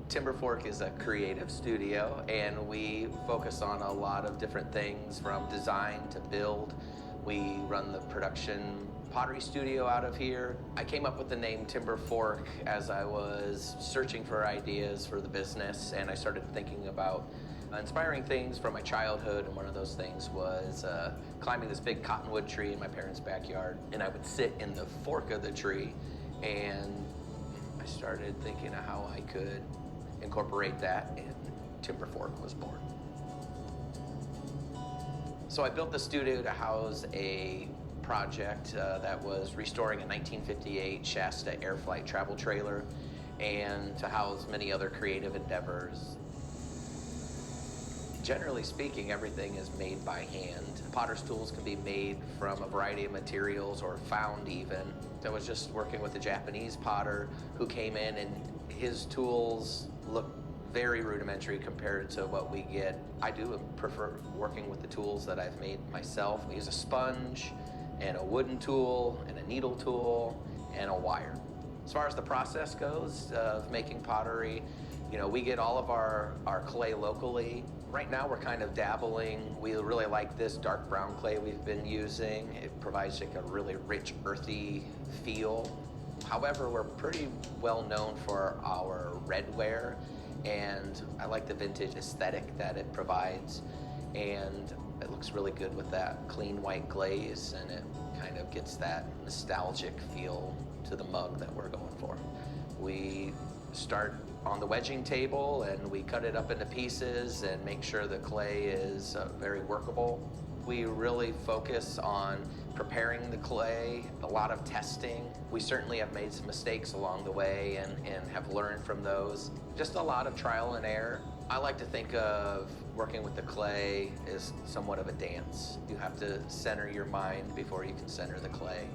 Timberfork is a creative studio, and we focus on a lot of different things from design to build. We run the production pottery studio out of here. I came up with the name Timberfork as I was searching for ideas for the business, and I started thinking about inspiring things from my childhood, and one of those things was climbing this big cottonwood tree in my parents' backyard, and I would sit in the fork of the tree, and I started thinking of how I could incorporate that, and Timberfork was born. So I built the studio to house a project that was restoring a 1958 Shasta Air Flight travel trailer, and to house many other creative endeavors. Generally speaking, everything is made by hand. Potter's tools can be made from a variety of materials or found even. I was just working with a Japanese potter who came in, and his tools look very rudimentary compared to what we get. I do prefer working with the tools that I've made myself. We use a sponge and a wooden tool and a needle tool and a wire. As far as the process goes of making pottery, we get all of our clay locally. Right now we're kind of dabbling. We really like this dark brown clay we've been using. It provides like a really rich, earthy feel. However, we're pretty well known for our redware, and I like the vintage aesthetic that it provides, and it looks really good with that clean white glaze, and it kind of gets that nostalgic feel to the mug that we're going for. We start on the wedging table, and we cut it up into pieces and make sure the clay is very workable. We really focus on preparing the clay, a lot of testing. We certainly have made some mistakes along the way and have learned from those. Just a lot of trial and error. I like to think of working with the clay as somewhat of a dance. You have to center your mind before you can center the clay.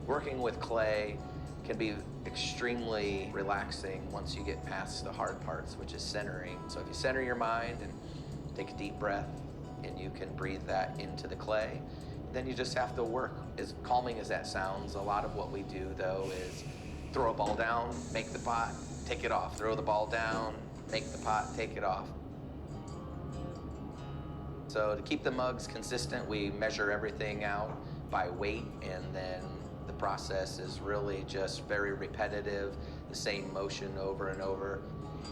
Working with clay can be extremely relaxing once you get past the hard parts, which is centering. So if you center your mind and take a deep breath, and you can breathe that into the clay, then you just have to work. As calming as that sounds, a lot of what we do though is throw a ball down, make the pot, take it off, throw the ball down, make the pot, take it off. So to keep the mugs consistent, we measure everything out by weight, and then the process is really just very repetitive, the same motion over and over.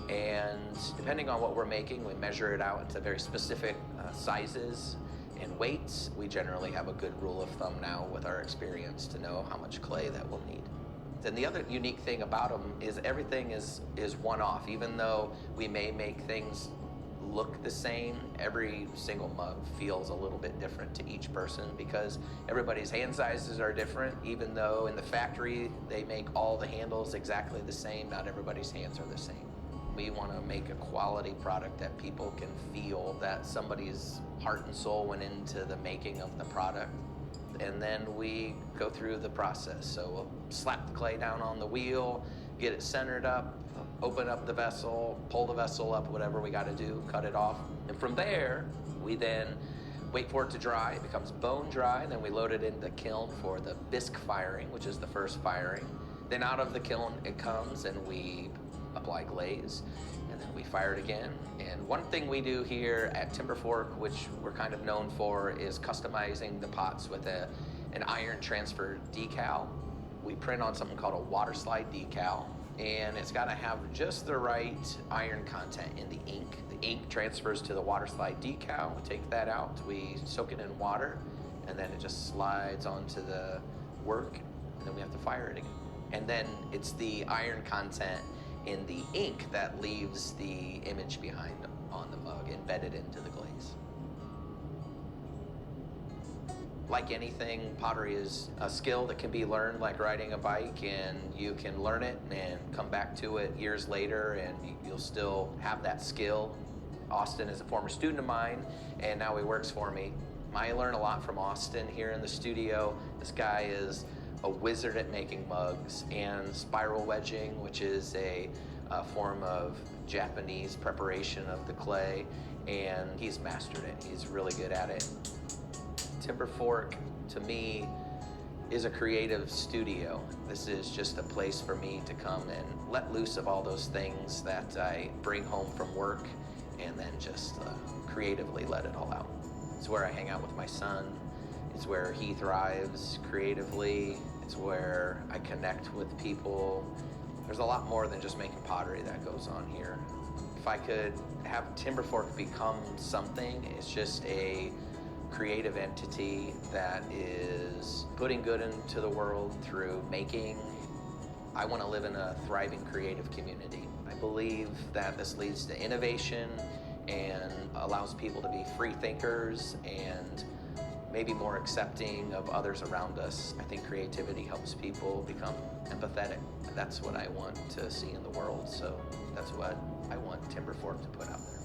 And depending on what we're making, we measure it out into very specific sizes and weights. We generally have a good rule of thumb now with our experience to know how much clay that we'll need. And the other unique thing about them is everything is one-off. Even though we may make things look the same, every single mug feels a little bit different to each person because everybody's hand sizes are different. Even though in the factory they make all the handles exactly the same, not everybody's hands are the same. We want to make a quality product that people can feel that somebody's heart and soul went into the making of the product. And then we go through the process. So we'll slap the clay down on the wheel, get it centered up, open up the vessel, pull the vessel up, whatever we got to do, cut it off. And from there, we then wait for it to dry. It becomes bone dry, and then we load it into the kiln for the bisque firing, which is the first firing. Then out of the kiln it comes, and we apply glaze, and then we fire it again. And one thing we do here at Timberfork, which we're kind of known for, is customizing the pots with an iron transfer decal. We print on something called a water slide decal, and it's got to have just the right iron content in the ink. The ink transfers to the water slide decal. We take that out, we soak it in water, and then it just slides onto the work, and then we have to fire it again. And then it's the iron content in the ink that leaves the image behind on the mug, embedded into the glaze. Like anything, pottery is a skill that can be learned like riding a bike, and you can learn it and come back to it years later and you'll still have that skill. Austin is a former student of mine, and now he works for me. I learn a lot from Austin here in the studio. This guy is a wizard at making mugs and spiral wedging, which is a form of Japanese preparation of the clay, and he's mastered it. He's really good at it. Timberfork, to me, is a creative studio. This is just a place for me to come and let loose of all those things that I bring home from work and then just creatively let it all out. It's where I hang out with my son. It's where he thrives creatively. It's where I connect with people. There's a lot more than just making pottery that goes on here. If I could have Timberfork become something, it's just a creative entity that is putting good into the world through making. I want to live in a thriving creative community. I believe that this leads to innovation and allows people to be free thinkers and maybe more accepting of others around us. I think creativity helps people become empathetic. That's what I want to see in the world, so that's what I want Timberfork to put out there.